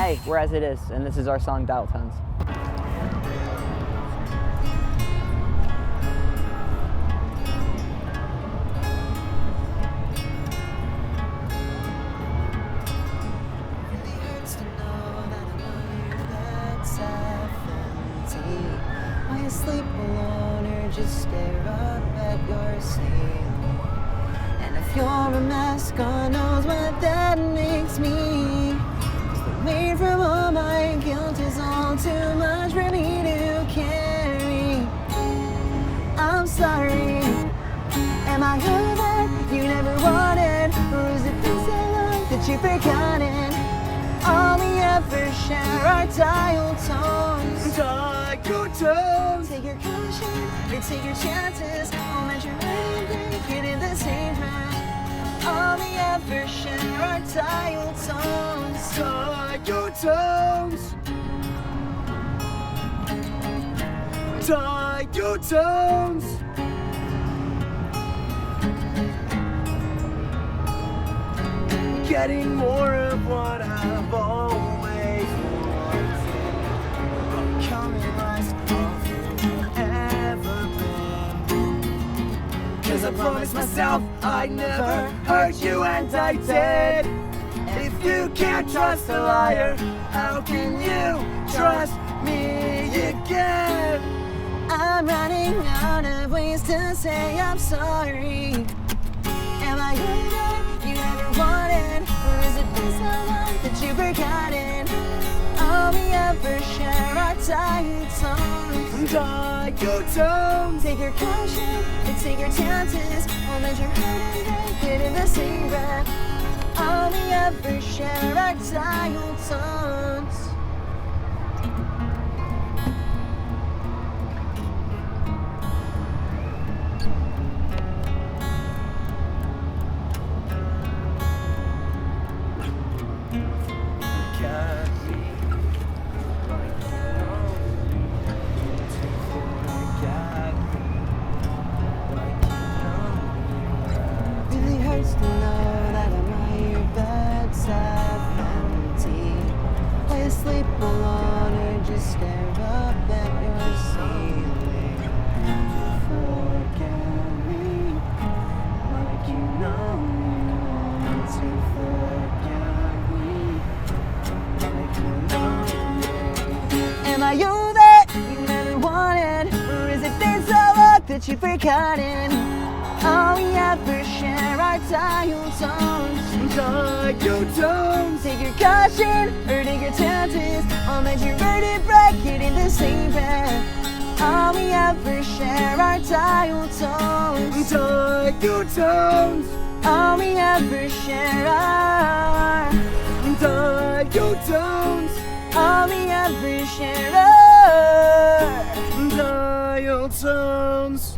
Hey, we're As It Is, and this is our song Dial Tones. Why you sleep alone or just stare up at your ceiling? And if you're a mess, God knows what that makes me. 'Cause the weight from all my guilt is all too much for me to carry. I'm sorry. Am I all that you never wanted? Or is it been so long that you've forgotten? All we ever share are dial tones. Dial tones. Take your caution or take your chances. I'll measure and break it in the same breath. All we ever share are dial tones. Dial tones. Dial tones. Getting more of what I've always wanted. Becoming less of who I've ever been. 'Cause I promised myself I'd never hurt you, and I did. If you can't trust a liar, how can you trust me again? I'm running out of ways to say I'm sorry. Am I good at you ever wanted? Or is it been so long that you've forgotten? All we ever share are dial tones. Dial tones. Take your caution and take your chances. I'll measure hurt and break it in the same breath. All we ever share are dial tones. Really hurts to know that I'm at your bedside empty. Why you sleep alone or just stare up at your ceiling? Forget me like you know you want to forget me like you know. Am I you that you never wanted? Or is it been so long that you've forgotten? All we ever share are dial tones. Dial tones. Take your caution or take your chances. I'll measure and break it in the same breath. All we ever share are dial tones. Dial tones. All we ever share are Dial tones. all we ever share are Dial tones.